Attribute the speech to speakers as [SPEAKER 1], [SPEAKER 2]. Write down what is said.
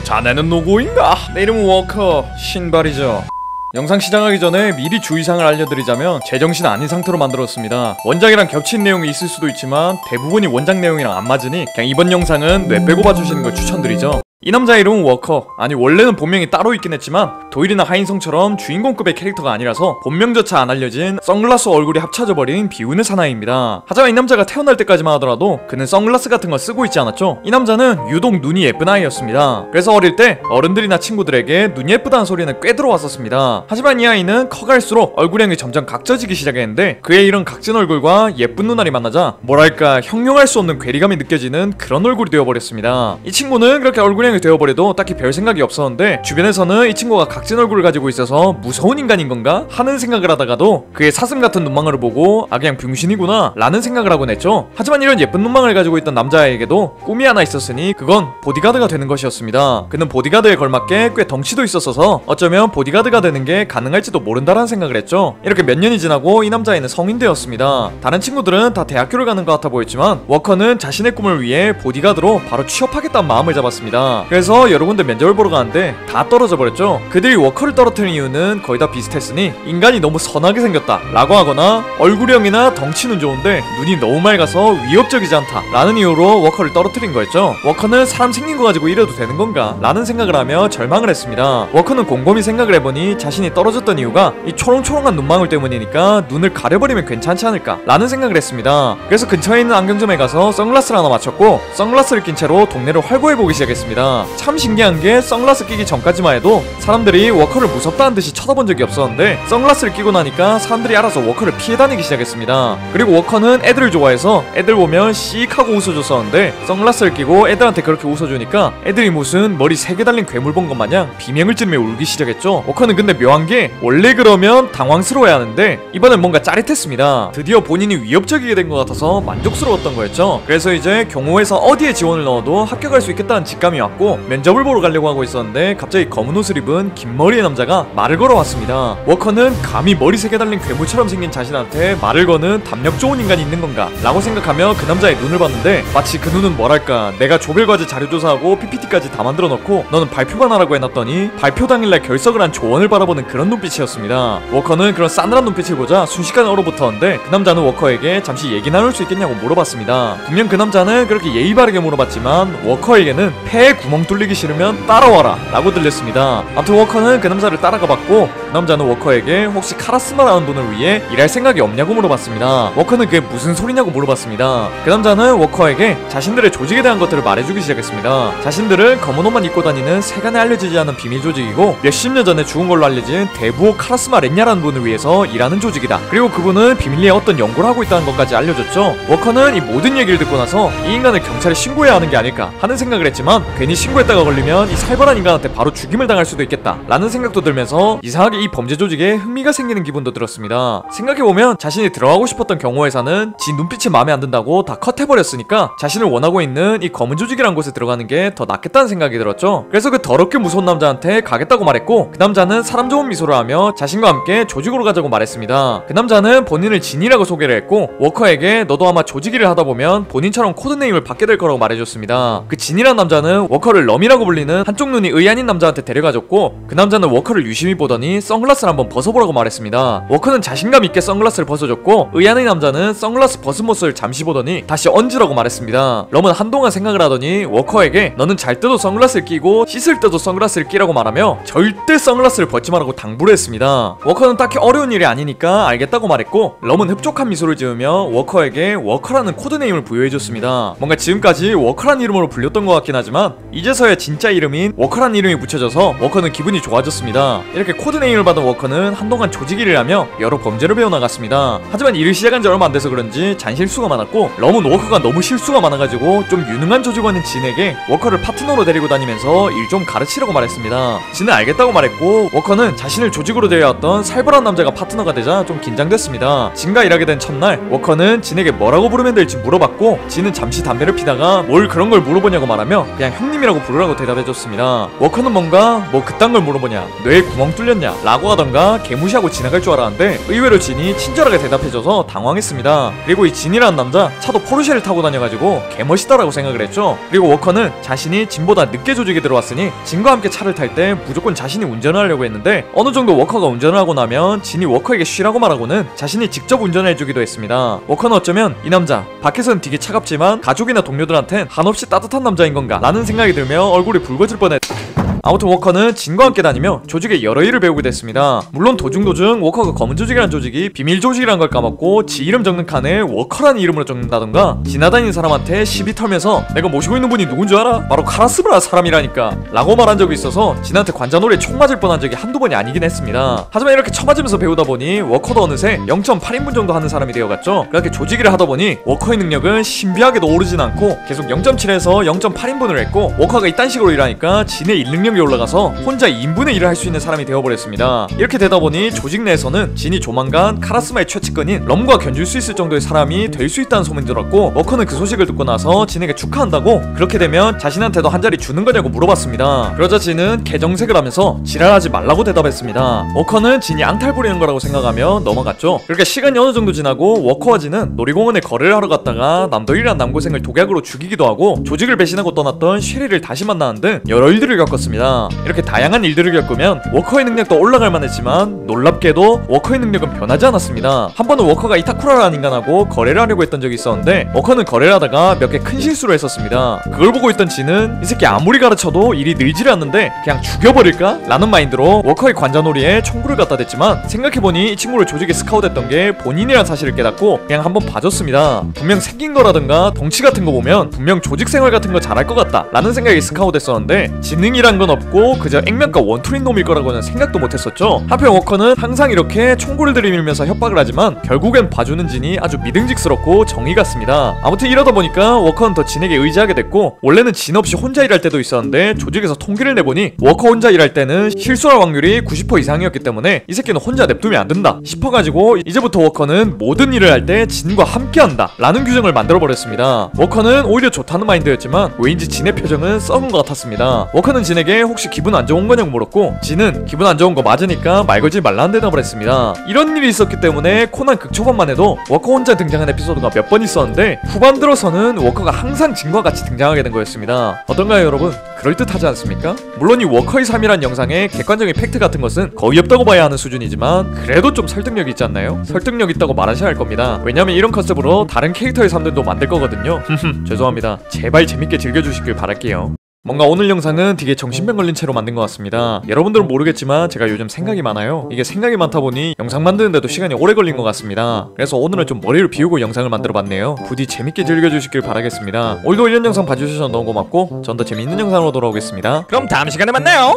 [SPEAKER 1] 자네는 누구인가? 내 이름은 워커 신발이죠. 영상 시작하기 전에 미리 주의사항을 알려드리자면 제정신 아닌 상태로 만들었습니다. 원작이랑 겹친 내용이 있을 수도 있지만 대부분이 원작 내용이랑 안 맞으니 그냥 이번 영상은 뇌 빼고 봐주시는 걸 추천드리죠. 이 남자 이름은 워커, 아니 원래는 본명이 따로 있긴 했지만 도일이나 하인성처럼 주인공급의 캐릭터가 아니라서 본명조차 안 알려진 선글라스 얼굴이 합쳐져버린 비운의 사나이입니다. 하지만 이 남자가 태어날 때까지만 하더라도 그는 선글라스 같은 걸 쓰고 있지 않았죠. 이 남자는 유독 눈이 예쁜 아이였습니다. 그래서 어릴 때 어른들이나 친구들에게 눈이 예쁘다는 소리는 꽤 들어왔었습니다. 하지만 이 아이는 커갈수록 얼굴형이 점점 각져지기 시작했는데 그의 이런 각진 얼굴과 예쁜 눈알이 만나자 뭐랄까 형용할 수 없는 괴리감이 느껴지는 그런 얼굴이 되어버렸습니다. 이 친구는 그렇게 얼굴형이 되어버려도 딱히 별 생각이 없었는데 주변에서는 이 친구가 각진 얼굴을 가지고 있어서 무서운 인간인 건가? 하는 생각을 하다가도 그의 사슴 같은 눈망울을 보고 아 그냥 병신이구나 라는 생각을 하곤 했죠. 하지만 이런 예쁜 눈망울을 가지고 있던 남자에게도 꿈이 하나 있었으니 그건 보디가드가 되는 것이었습니다. 그는 보디가드에 걸맞게 꽤 덩치도 있었어서 어쩌면 보디가드가 되는 게 가능할지도 모른다라는 생각을 했죠. 이렇게 몇 년이 지나고 이 남자애는 성인 되었습니다. 다른 친구들은 다 대학교를 가는 것 같아 보였지만 워커는 자신의 꿈을 위해 보디가드로 바로 취업하겠다는 마음을 잡았습니다. 그래서 여러 군데 면접을 보러 가는데 다 떨어져 버렸죠. 그들이 워커를 떨어뜨린 이유는 거의 다 비슷했으니 인간이 너무 선하게 생겼다 라고 하거나 얼굴형이나 덩치는 좋은데 눈이 너무 맑아서 위협적이지 않다 라는 이유로 워커를 떨어뜨린 거였죠. 워커는 사람 생긴 거 가지고 이래도 되는 건가 라는 생각을 하며 절망을 했습니다. 워커는 곰곰이 생각을 해보니 자신이 떨어졌던 이유가 이 초롱초롱한 눈망울 때문이니까 눈을 가려버리면 괜찮지 않을까 라는 생각을 했습니다. 그래서 근처에 있는 안경점에 가서 선글라스를 하나 맞췄고 선글라스를 낀 채로 동네를 활보해보기 시작했습니다. 참 신기한 게 선글라스 끼기 전까지만 해도 사람들이 워커를 무섭다는 듯이 쳐다본 적이 없었는데 선글라스를 끼고 나니까 사람들이 알아서 워커를 피해 다니기 시작했습니다. 그리고 워커는 애들을 좋아해서 애들 보면 씩 하고 웃어줬었는데 선글라스를 끼고 애들한테 그렇게 웃어주니까 애들이 무슨 머리 3개 달린 괴물 본 것 마냥 비명을 지르며 울기 시작했죠. 워커는 근데 묘한 게 원래 그러면 당황스러워야 하는데 이번엔 뭔가 짜릿했습니다. 드디어 본인이 위협적이게 된 것 같아서 만족스러웠던 거였죠. 그래서 이제 경호에서 어디에 지원을 넣어도 합격할 수 있겠다는 직감이 왔고 면접을 보러 가려고 하고 있었는데 갑자기 검은 옷을 입은 긴 머리의 남자가 말을 걸어왔습니다. 워커는 감히 머리 3개 달린 괴물처럼 생긴 자신한테 말을 거는 담력 좋은 인간이 있는 건가 라고 생각하며 그 남자의 눈을 봤는데 마치 그 눈은 뭐랄까 내가 조별과제 자료조사하고 PPT까지 다 만들어 놓고 너는 발표만 하라고 해놨더니 발표 당일날 결석을 한 조언을 바라보는 그런 눈빛이었습니다. 워커는 그런 싸늘한 눈빛을 보자 순식간에 얼어붙었는데 그 남자는 워커에게 잠시 얘기 나눌 수 있겠냐고 물어봤습니다. 분명 그 남자는 그렇게 예의 바르게 물어봤지만 워커에게는 폐에 구멍 뚫리기 싫으면 따라와라 라고 들렸습니다. 아무튼 워커는 그 남자를 따라가 봤고 그 남자는 워커에게 혹시 카라스마라는 분을 위해 일할 생각이 없냐고 물어봤습니다. 워커는 그게 무슨 소리냐고 물어봤습니다. 그 남자는 워커에게 자신들의 조직에 대한 것들을 말해주기 시작했습니다. 자신들은 검은 옷만 입고 다니는 세간에 알려지지 않은 비밀 조직이고 몇십 년 전에 죽은 걸로 알려진 대부호 카라스마 렌냐라는 분을 위해서 일하는 조직이다. 그리고 그분은 비밀리에 어떤 연구를 하고 있다는 것까지 알려줬죠. 워커는 이 모든 얘기를 듣고 나서 이 인간을 경찰에 신고해야 하는 게 아닐까 하는 생각을 했지만 괜히 신고했다가 걸리면 이 살벌한 인간한테 바로 죽임을 당할 수도 있겠다 라는 생각도 들면서 이상하게 이 범죄 조직에 흥미가 생기는 기분도 들었습니다. 생각해보면 자신이 들어가고 싶었던 경호회사는 지 눈빛이 마음에 안 든다고 다 컷해버렸으니까 자신을 원하고 있는 이 검은 조직이란 곳에 들어가는 게 더 낫겠다는 생각이 들었죠. 그래서 그 더럽게 무서운 남자한테 가겠다고 말했고 그 남자는 사람 좋은 미소를 하며 자신과 함께 조직으로 가자고 말했습니다. 그 남자는 본인을 진이라고 소개를 했고 워커에게 너도 아마 조직 일을 하다보면 본인처럼 코드네임을 받게 될 거라고 말해줬습니다. 그 진이란 남자는 워커를 럼이라고 불리는 한쪽 눈이 의아닌 남자한테 데려가줬고 그 남자는 워커를 유심히 보더니 선글라스를 한번 벗어보라고 말했습니다. 워커는 자신감 있게 선글라스를 벗어줬고 의아닌 남자는 선글라스 벗은 모습을 잠시 보더니 다시 얹으라고 말했습니다. 럼은 한동안 생각을 하더니 워커에게 너는 잘 때도 선글라스를 끼고 씻을 때도 선글라스를 끼라고 말하며 절대 선글라스를 벗지 말라고 당부를 했습니다. 워커는 딱히 어려운 일이 아니니까 알겠다고 말했고 럼은 흡족한 미소를 지으며 워커에게 워커라는 코드네임을 부여해줬습니다. 뭔가 지금까지 워커란 이름으로 불렸던 것 같긴 하지만 이제서야 진짜 이름인 워커란 이름이 붙여져서 워커는 기분이 좋아졌습니다. 이렇게 코드네임을 받은 워커는 한동안 조직 일을 하며 여러 범죄를 배워나갔습니다. 하지만 일을 시작한 지 얼마 안 돼서 그런지 잔실수가 많았고 럼은 워커가 너무 실수가 많아가지고 좀 유능한 조직원인 진에게 워커를 파트너로 데리고 다니면서 일 좀 가르치라고 말했습니다. 진은 알겠다고 말했고 워커는 자신을 조직으로 데려왔던 살벌한 남자가 파트너가 되자 좀 긴장됐습니다. 진과 일하게 된 첫날 워커는 진에게 뭐라고 부르면 될지 물어봤고 진은 잠시 담배를 피다가 뭘 그런 걸 물어보냐고 말하며 그냥 형님이라고 선생님이라고 부르라고 대답해줬습니다. 워커는 뭔가 뭐 그딴 걸 물어보냐, 뇌에 구멍 뚫렸냐 라고 하던가 개무시하고 지나갈 줄 알았는데 의외로 진이 친절하게 대답해줘서 당황했습니다. 그리고 이 진이라는 남자 차도 포르쉐를 타고 다녀가지고 개멋있다라고 생각을 했죠. 그리고 워커는 자신이 진보다 늦게 조직에 들어왔으니 진과 함께 차를 탈 때 무조건 자신이 운전을 하려고 했는데 어느 정도 워커가 운전을 하고 나면 진이 워커에게 쉬라고 말하고는 자신이 직접 운전을 해주기도 했습니다. 워커는 어쩌면 이 남자 밖에서는 되게 차갑지만 가족이나 동료들한텐 한없이 따뜻한 남자인 건가 라는 생각이 들며 얼굴이 붉어질 뻔했. 아무튼 워커는 진과 함께 다니며 조직의 여러 일을 배우게 됐습니다. 물론 도중 워커가 검은 조직이란 조직이 비밀 조직이란 걸 까먹고 지 이름 적는 칸에 워커라는 이름으로 적는다던가 지나다니는 사람한테 시비 털면서 내가 모시고 있는 분이 누군 줄 알아? 바로 카라스브라 사람이라니까 라고 말한 적이 있어서 진한테 관자놀이에 총 맞을 뻔한 적이 한두 번이 아니긴 했습니다. 하지만 이렇게 쳐맞으면서 배우다 보니 워커도 어느새 0.8인분 정도 하는 사람이 되어갔죠. 그렇게 조직일을 하다 보니 워커의 능력은 신비하게도 오르진 않고 계속 0.7에서 0.8인분을 했고 워커가 이딴 식으로 일하니까 진의 일 능력이 올라가서 혼자 2인분의 일을 할 수 있는 사람이 되어버렸습니다. 이렇게 되다 보니 조직 내에서는 진이 조만간 카라스마의 최측근인 럼과 견줄 수 있을 정도의 사람이 될 수 있다는 소문이 들었고 워커는 그 소식을 듣고 나서 진에게 축하한다고 그렇게 되면 자신한테도 한 자리 주는 거냐고 물어봤습니다. 그러자 진은 개정색을 하면서 지랄하지 말라고 대답했습니다. 워커는 진이 앙탈 부리는 거라고 생각하며 넘어갔죠. 그렇게 시간이 어느 정도 지나고 워커와 진은 놀이공원에 거래를 하러 갔다가 남도일이란 남고생을 독약으로 죽이기도 하고 조직을 배신하고 떠났던 쉐리를 다시 만나는 등 여러 일들을 겪었습니다. 이렇게 다양한 일들을 겪으면 워커의 능력도 올라갈 만했지만 놀랍게도 워커의 능력은 변하지 않았습니다. 한 번은 워커가 이타쿠라라는 인간하고 거래를 하려고 했던 적이 있었는데 워커는 거래를 하다가 몇 개 큰 실수를 했었습니다. 그걸 보고 있던 진은 이 새끼 아무리 가르쳐도 일이 늘지를 않는데 그냥 죽여버릴까? 라는 마인드로 워커의 관자놀이에 총구를 갖다 댔지만 생각해보니 이 친구를 조직에 스카웃했던 게 본인이란 사실을 깨닫고 그냥 한번 봐줬습니다. 분명 생긴 거라든가 덩치 같은 거 보면 분명 조직 생활 같은 거 잘할 것 같다 라는 생각에 스카웃했었는데 지능이란 건 없고 그저 액면가 원툴인 놈일 거라고는 생각도 못했었죠. 한편 워커는 항상 이렇게 총구를 들이밀면서 협박을 하지만 결국엔 봐주는 진이 아주 믿음직스럽고 정의 같습니다. 아무튼 이러다 보니까 워커는 더 진에게 의지하게 됐고 원래는 진 없이 혼자 일할 때도 있었는데 조직에서 통계를 내보니 워커 혼자 일할 때는 실수할 확률이 90% 이상이었기 때문에 이 새끼는 혼자 냅두면 안 된다 싶어가지고 이제부터 워커는 모든 일을 할 때 진과 함께한다 라는 규정을 만들어버렸습니다. 워커는 오히려 좋다는 마인드였지만 왜인지 진의 표정은 썩은 것 같았습니다. 워커는 진에게 혹시 기분 안 좋은 거냐고 물었고 진은 기분 안 좋은 거 맞으니까 말 걸지 말라는 대답을 했습니다. 이런 일이 있었기 때문에 코난 극초반만 해도 워커 혼자 등장한 에피소드가 몇 번 있었는데 후반 들어서는 워커가 항상 진과 같이 등장하게 된 거였습니다. 어떤가요 여러분? 그럴듯하지 않습니까? 물론 이 워커의 삶이란 영상에 객관적인 팩트 같은 것은 거의 없다고 봐야 하는 수준이지만 그래도 좀 설득력이 있지 않나요? 설득력 있다고 말하셔야 할 겁니다. 왜냐면 이런 컨셉으로 다른 캐릭터의 삶들도 만들 거거든요. 죄송합니다. 제발 재밌게 즐겨주시길 바랄게요. 뭔가 오늘 영상은 되게 정신병 걸린 채로 만든 것 같습니다. 여러분들은 모르겠지만 제가 요즘 생각이 많아요. 이게 생각이 많다 보니 영상 만드는데도 시간이 오래 걸린 것 같습니다. 그래서 오늘은 좀 머리를 비우고 영상을 만들어봤네요. 부디 재밌게 즐겨주시길 바라겠습니다. 오늘도 이런 영상 봐주셔서 너무 고맙고 전 더 재밌는 영상으로 돌아오겠습니다.
[SPEAKER 2] 그럼 다음 시간에 만나요.